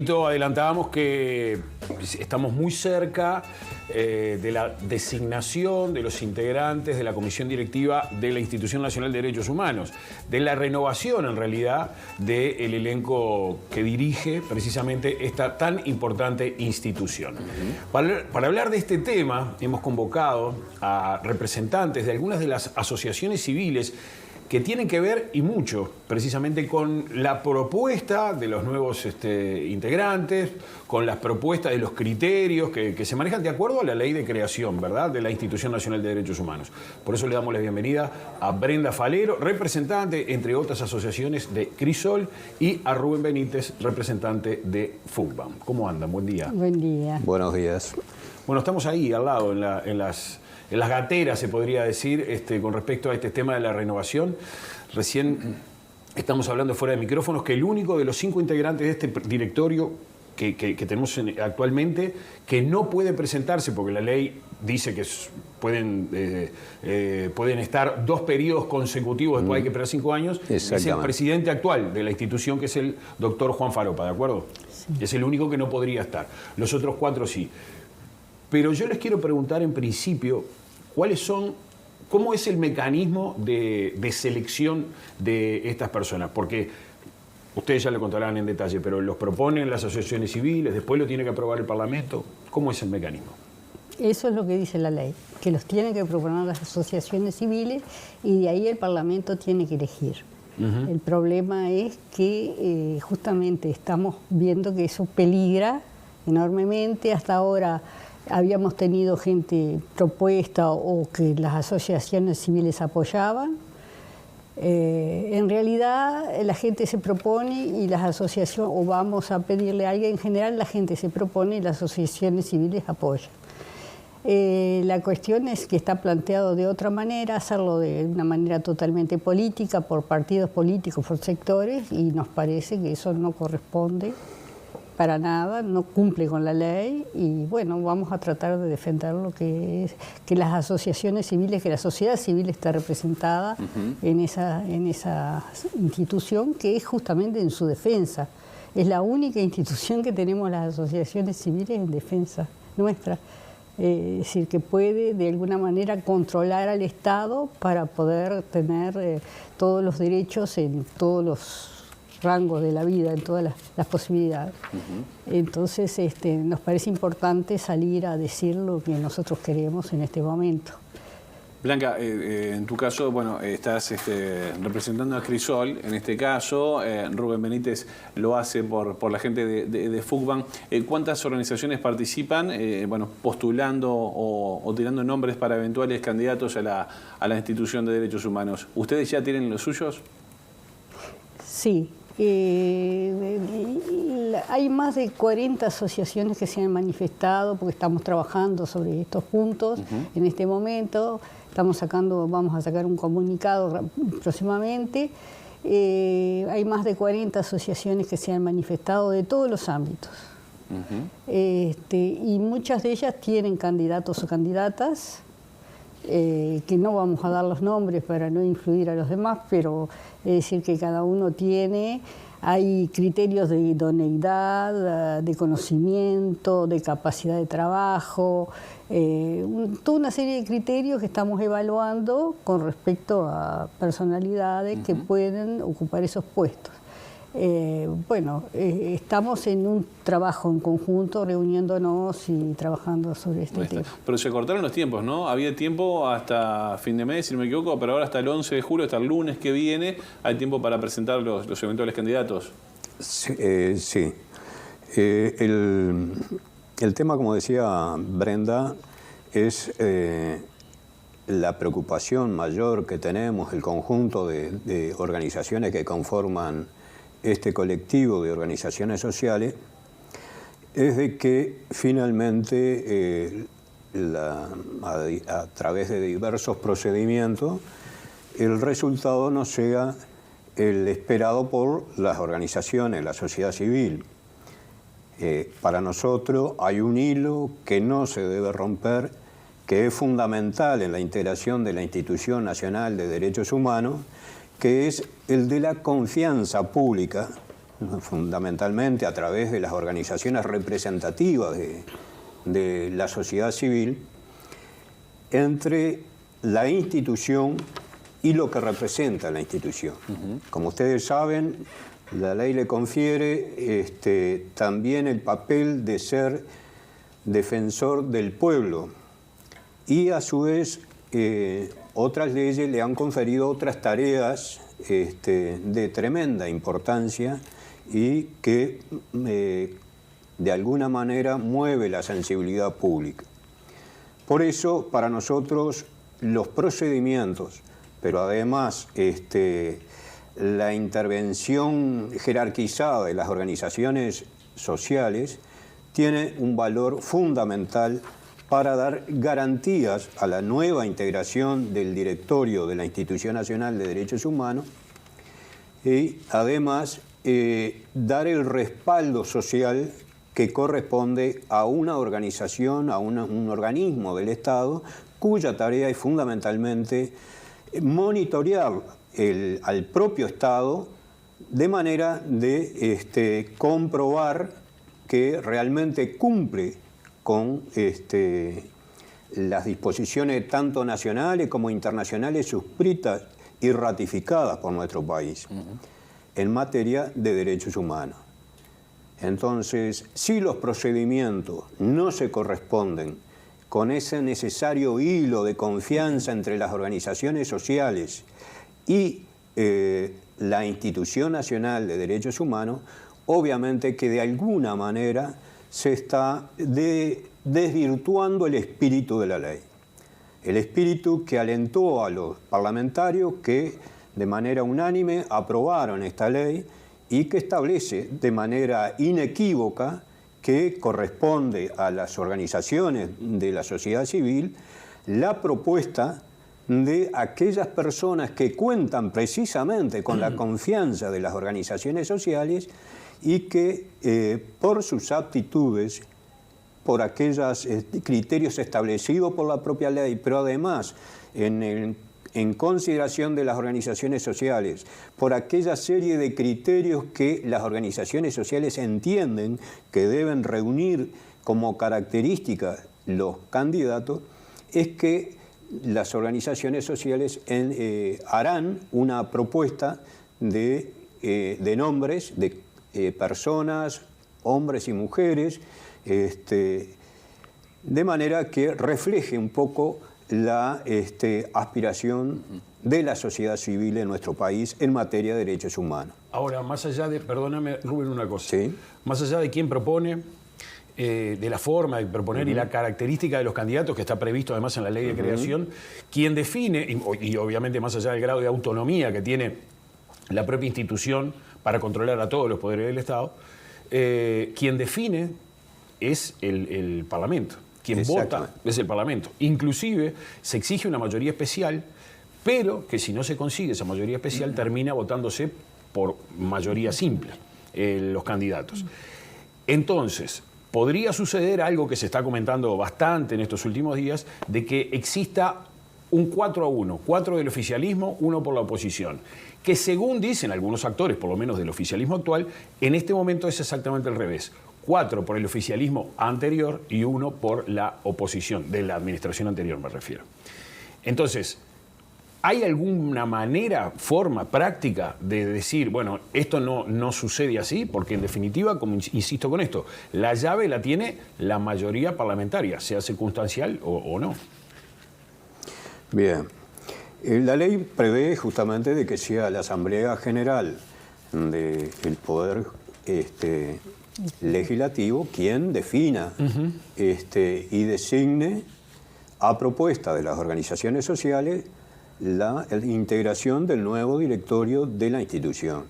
Adelantábamos que estamos muy cerca de la designación de los integrantes de la Comisión Directiva de la Institución Nacional de Derechos Humanos, de la renovación en realidad del elenco que dirige precisamente esta tan importante institución. Para hablar de este tema hemos convocado a representantes de algunas de las asociaciones civiles que tienen que ver y mucho precisamente con la propuesta de los nuevos integrantes, con las propuestas de los criterios que se manejan de acuerdo a la ley de creación, ¿verdad?, de la Institución Nacional de Derechos Humanos. Por eso le damos la bienvenida a Brenda Falero, representante, entre otras asociaciones, de Crisol, y a Rubén Benítez, representante de FUCBAM. ¿Cómo andan? Buen día. Buen día. Buenos días. Bueno, estamos ahí al lado, en las gateras, se podría decir, con respecto a este tema de la renovación. Recién estamos hablando fuera de micrófonos que el único de los 5 integrantes de este directorio que tenemos actualmente que no puede presentarse, porque la ley dice que pueden estar 2 periodos consecutivos, después hay que esperar 5 años, es el presidente actual de la institución, que es el doctor Juan Faropa, ¿de acuerdo? Sí. Es el único que no podría estar. Los otros 4 sí. Pero yo les quiero preguntar en principio, ¿cómo es el mecanismo de selección de estas personas? Porque ustedes ya lo contarán en detalle, pero los proponen las asociaciones civiles, después lo tiene que aprobar el Parlamento. ¿Cómo es el mecanismo? Eso es lo que dice la ley, que los tienen que proponer las asociaciones civiles y de ahí el Parlamento tiene que elegir. El problema es que justamente estamos viendo que eso peligra enormemente. Hasta ahora habíamos tenido gente propuesta o que las asociaciones civiles apoyaban. En realidad la gente se propone y las asociaciones, o vamos a pedirle a alguien, en general la gente se propone y las asociaciones civiles apoyan. La cuestión es que está planteado de otra manera, hacerlo de una manera totalmente política, por partidos políticos, por sectores, y nos parece que eso no corresponde para nada, no cumple con la ley, y bueno, vamos a tratar de defender lo que es, que las asociaciones civiles, que la sociedad civil está representada en esa institución, que es justamente en su defensa. Es la única institución que tenemos las asociaciones civiles en defensa nuestra. Es decir, que puede de alguna manera controlar al Estado para poder tener todos los derechos en todos los rangos de la vida, en todas las posibilidades. Entonces nos parece importante salir a decir lo que nosotros queremos en este momento. Blanca, en tu caso, bueno, estás representando a Crisol, en este caso, Rubén Benítez lo hace por la gente de FUCBAM. ¿Cuántas organizaciones participan, postulando o tirando nombres para eventuales candidatos a la institución de derechos humanos? ¿Ustedes ya tienen los suyos? Sí. Hay más de 40 asociaciones que se han manifestado porque estamos trabajando sobre estos puntos en este momento. Vamos a sacar un comunicado próximamente. Hay más de 40 asociaciones que se han manifestado de todos los ámbitos. Y muchas de ellas tienen candidatos o candidatas, que no vamos a dar los nombres para no influir a los demás, pero es decir que cada uno hay criterios de idoneidad, de conocimiento, de capacidad de trabajo, toda una serie de criterios que estamos evaluando con respecto a personalidades que pueden ocupar esos puestos. Estamos en un trabajo en conjunto, reuniéndonos y trabajando sobre este tema. Pero se cortaron los tiempos, ¿no? Había tiempo hasta fin de mes, si no me equivoco, pero ahora hasta el 11 de julio, hasta el lunes que viene, hay tiempo para presentar los eventuales candidatos. Sí. El tema, como decía Brenda, es la preocupación mayor que tenemos, el conjunto de organizaciones que conforman este colectivo de organizaciones sociales, es de que finalmente a través de diversos procedimientos el resultado no sea el esperado por las organizaciones, la sociedad civil. Para nosotros hay un hilo que no se debe romper, que es fundamental en la integración de la Institución Nacional de Derechos Humanos, que es el de la confianza pública fundamentalmente a través de las organizaciones representativas de la sociedad civil, entre la institución y lo que representa la institución. Como ustedes saben, la ley le confiere también el papel de ser defensor del pueblo, y a su vez otras leyes le han conferido otras tareas de tremenda importancia y que de alguna manera mueve la sensibilidad pública. Por eso, para nosotros, los procedimientos, pero además la intervención jerarquizada de las organizaciones sociales tiene un valor fundamental para dar garantías a la nueva integración del directorio de la Institución Nacional de Derechos Humanos y además dar el respaldo social que corresponde a una organización, a un organismo del Estado, cuya tarea es fundamentalmente monitorear al propio Estado de manera de comprobar que realmente cumple con las disposiciones tanto nacionales como internacionales suscritas y ratificadas por nuestro país en materia de derechos humanos. Entonces, si los procedimientos no se corresponden con ese necesario hilo de confianza entre las organizaciones sociales y la Institución Nacional de Derechos Humanos, obviamente que de alguna manera se está desvirtuando el espíritu de la ley. El espíritu que alentó a los parlamentarios que de manera unánime aprobaron esta ley y que establece de manera inequívoca que corresponde a las organizaciones de la sociedad civil la propuesta de aquellas personas que cuentan precisamente con la confianza de las organizaciones sociales y que por sus aptitudes, por aquellos criterios establecidos por la propia ley, pero además en consideración de las organizaciones sociales, por aquella serie de criterios que las organizaciones sociales entienden que deben reunir como características los candidatos, es que las organizaciones sociales harán una propuesta de nombres de personas, hombres y mujeres, de manera que refleje un poco la aspiración de la sociedad civil en nuestro país en materia de derechos humanos. Ahora, más allá de, perdóname Rubén, una cosa, ¿sí? Más allá de quién propone, de la forma de proponer y la característica de los candidatos, que está previsto además en la ley de creación, quien define, y obviamente más allá del grado de autonomía que tiene la propia institución para controlar a todos los poderes del Estado, quien define es el Parlamento. Quien vota es el Parlamento. Inclusive se exige una mayoría especial, pero que si no se consigue esa mayoría especial termina votándose por mayoría simple los candidatos. Entonces, podría suceder algo que se está comentando bastante en estos últimos días, de que exista un 4-1, 4 del oficialismo, 1 por la oposición, que según dicen algunos actores, por lo menos del oficialismo actual, en este momento es exactamente al revés. 4 por el oficialismo anterior y 1 por la oposición, de la administración anterior me refiero. Entonces, ¿hay alguna manera, forma, práctica de decir, bueno, esto no sucede así? Porque en definitiva, como insisto con esto, la llave la tiene la mayoría parlamentaria, sea circunstancial o no. Bien. La ley prevé justamente de que sea la Asamblea General del Poder Legislativo quien defina y designe a propuesta de las organizaciones sociales la integración del nuevo directorio de la institución.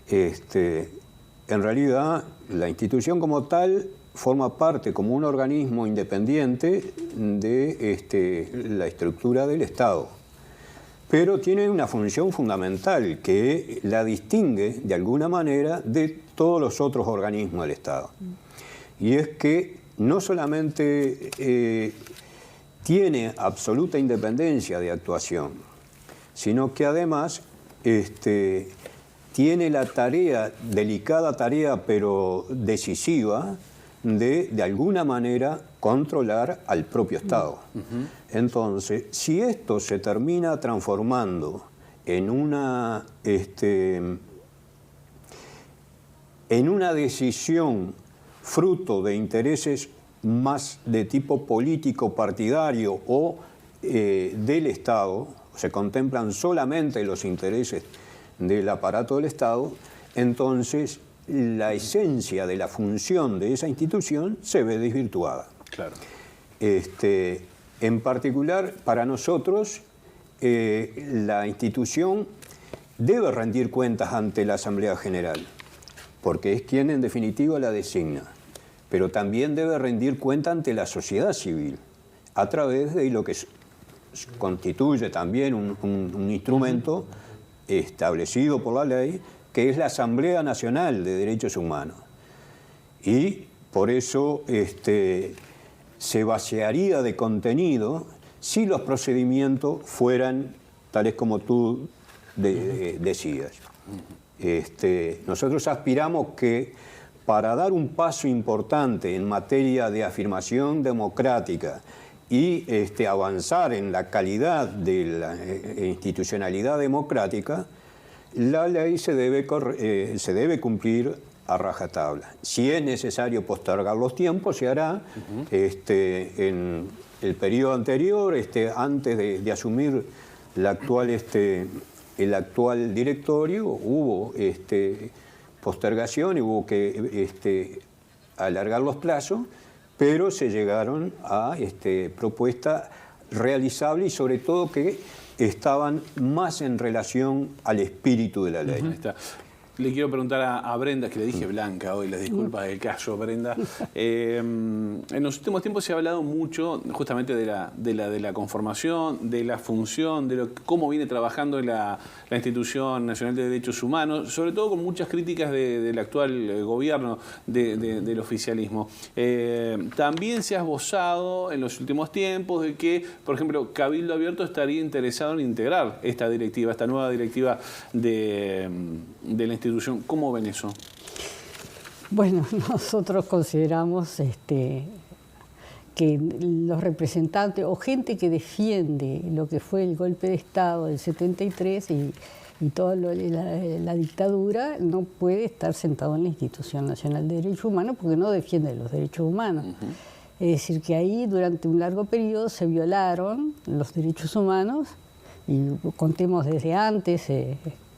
En realidad, la institución como tal forma parte como un organismo independiente de la estructura del Estado, pero tiene una función fundamental que la distingue de alguna manera de todos los otros organismos del Estado. Y es que no solamente tiene absoluta independencia de actuación, sino que además tiene la tarea, delicada tarea pero decisiva, de alguna manera controlar al propio Estado. Entonces, si esto se termina transformando en una decisión fruto de intereses más de tipo político partidario o del Estado, se contemplan solamente los intereses del aparato del Estado, entonces la esencia de la función de esa institución se ve desvirtuada. Claro. En particular, para nosotros, la institución debe rendir cuentas ante la Asamblea General, porque es quien en definitiva la designa, pero también debe rendir cuenta ante la sociedad civil, a través de lo que constituye también un instrumento establecido por la ley, que es la Asamblea Nacional de Derechos Humanos. Y por eso se vaciaría de contenido si los procedimientos fueran tales como tú decías. Nosotros aspiramos que para dar un paso importante en materia de afirmación democrática y avanzar en la calidad de la institucionalidad democrática, la ley se debe cumplir a rajatabla. Si es necesario postergar los tiempos, se hará. En el periodo anterior, antes de asumir el actual directorio, hubo postergación y hubo que alargar los plazos, pero se llegaron a propuestas realizables y sobre todo que estaban más en relación al espíritu de la ley. Ahí está. Le quiero preguntar a Brenda, que le dije Blanca hoy, las disculpas del caso, Brenda. En los últimos tiempos se ha hablado mucho justamente de la conformación, de la función, de cómo viene trabajando la Institución Nacional de Derechos Humanos, sobre todo con muchas críticas del actual gobierno, del oficialismo. También se ha esbozado en los últimos tiempos de que, por ejemplo, Cabildo Abierto estaría interesado en integrar esta directiva, esta nueva directiva de la institución. ¿Cómo ven eso? Bueno, nosotros consideramos que los representantes o gente que defiende lo que fue el golpe de Estado del 73 y toda la dictadura no puede estar sentado en la Institución Nacional de Derechos Humanos porque no defiende los derechos humanos. Es decir, que ahí durante un largo periodo se violaron los derechos humanos y contemos desde antes,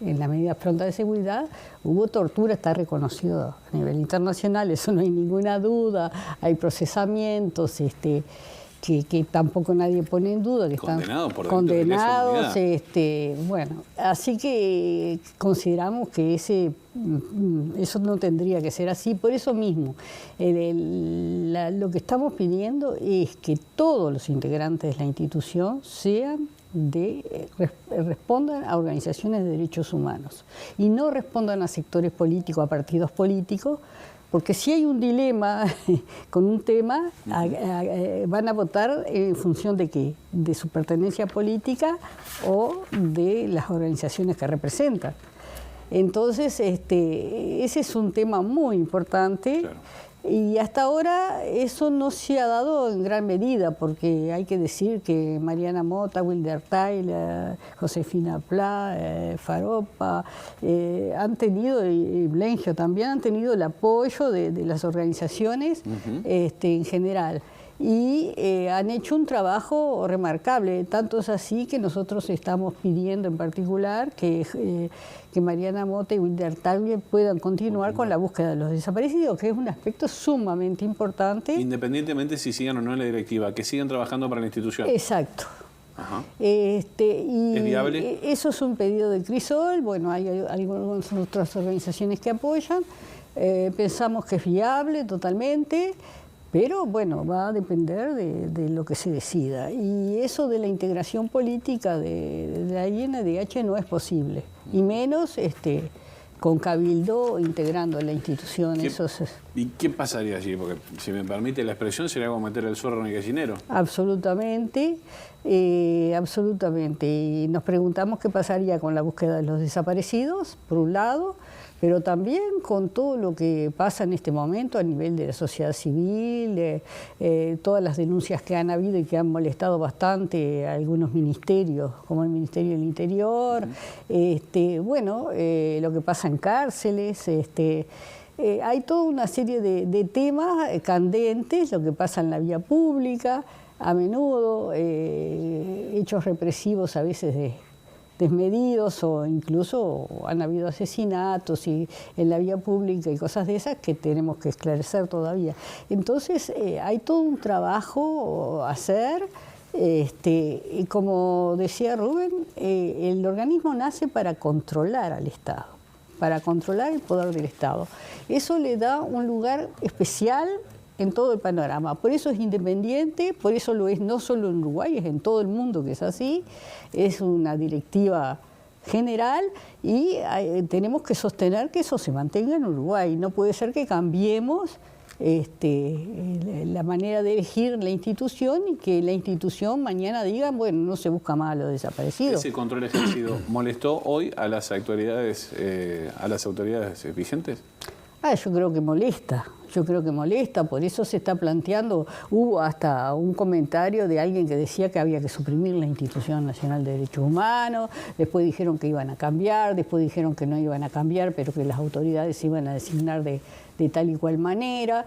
en las medidas prontas de seguridad, hubo tortura, está reconocido a nivel internacional, eso no hay ninguna duda, hay procesamientos que tampoco nadie pone en duda, que están condenados. Bueno, así que consideramos que eso no tendría que ser así. Por eso mismo, lo que estamos pidiendo es que todos los integrantes de la institución respondan a organizaciones de derechos humanos y no respondan a sectores políticos, a partidos políticos, porque si hay un dilema con un tema, van a votar en función de ¿qué? De su pertenencia política o de las organizaciones que representan. Entonces, ese es un tema muy importante. Claro. Y hasta ahora eso no se ha dado en gran medida, porque hay que decir que Mariana Mota, Wilder Tyler, Josefina Pla, Faropa, han tenido, y Blengio también, han tenido el apoyo de las organizaciones en general. Y han hecho un trabajo remarcable, tanto es así que nosotros estamos pidiendo en particular que Mariana Mota y Wilder Tagle puedan continuar con la búsqueda de los desaparecidos, que es un aspecto sumamente importante. Independientemente si sigan o no en la directiva, que sigan trabajando para la institución. Exacto. Ajá. ¿Es viable? Eso es un pedido de Crisol, bueno, hay algunas otras organizaciones que apoyan, pensamos que es viable totalmente. Pero bueno, va a depender de lo que se decida. Y eso de la integración política de la INDH no es posible. Y menos con Cabildo integrando la institución. ¿Y qué pasaría allí? Porque, si me permite la expresión, sería como meter el zorro en el gallinero. Absolutamente, absolutamente. Y nos preguntamos qué pasaría con la búsqueda de los desaparecidos, por un lado, pero también con todo lo que pasa en este momento a nivel de la sociedad civil, todas las denuncias que han habido y que han molestado bastante a algunos ministerios, como el Ministerio del Interior, lo que pasa en cárceles, hay toda una serie de temas candentes, lo que pasa en la vía pública, a menudo hechos represivos a veces desmedidos, o incluso han habido asesinatos en la vía pública y cosas de esas que tenemos que esclarecer todavía. Entonces hay todo un trabajo a hacer, y como decía Rubén, el organismo nace para controlar al Estado, para controlar el poder del Estado. Eso le da un lugar especial en todo el panorama. Por eso es independiente, por eso lo es no solo en Uruguay, es en todo el mundo que es así. Es una directiva general y tenemos que sostener que eso se mantenga en Uruguay. No puede ser que cambiemos la manera de elegir la institución y que la institución mañana diga, bueno, no se busca más a los desaparecidos. ¿Ese control ejercido molestó hoy a las autoridades vigentes? Yo creo que molesta. Por eso se está planteando, hubo hasta un comentario de alguien que decía que había que suprimir la Institución Nacional de Derechos Humanos, después dijeron que iban a cambiar, después dijeron que no iban a cambiar, pero que las autoridades se iban a designar de tal y cual manera.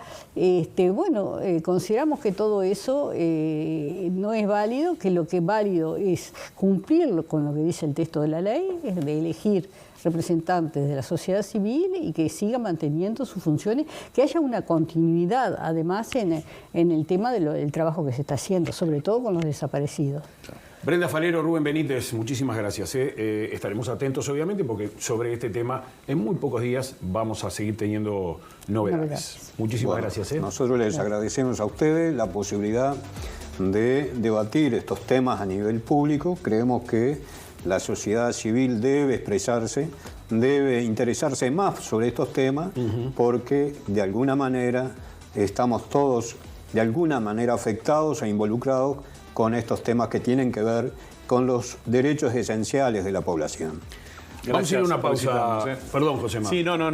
Consideramos que todo eso no es válido, que lo que es válido es cumplir con lo que dice el texto de la ley, es de elegir representantes de la sociedad civil y que siga manteniendo sus funciones, que haya una continuidad además en el tema del trabajo que se está haciendo, sobre todo con los desaparecidos. Brenda Falero, Rubén Benítez, muchísimas gracias. Estaremos atentos, obviamente, porque sobre este tema en muy pocos días vamos a seguir teniendo novedades. Muchísimas gracias. Nosotros les agradecemos a ustedes la posibilidad de debatir estos temas a nivel público. Creemos que la sociedad civil debe expresarse, debe interesarse más sobre estos temas, porque de alguna manera estamos todos de alguna manera afectados e involucrados con estos temas que tienen que ver con los derechos esenciales de la población. Vamos a ir a una pausa. Perdón, José Manuel. Sí, no.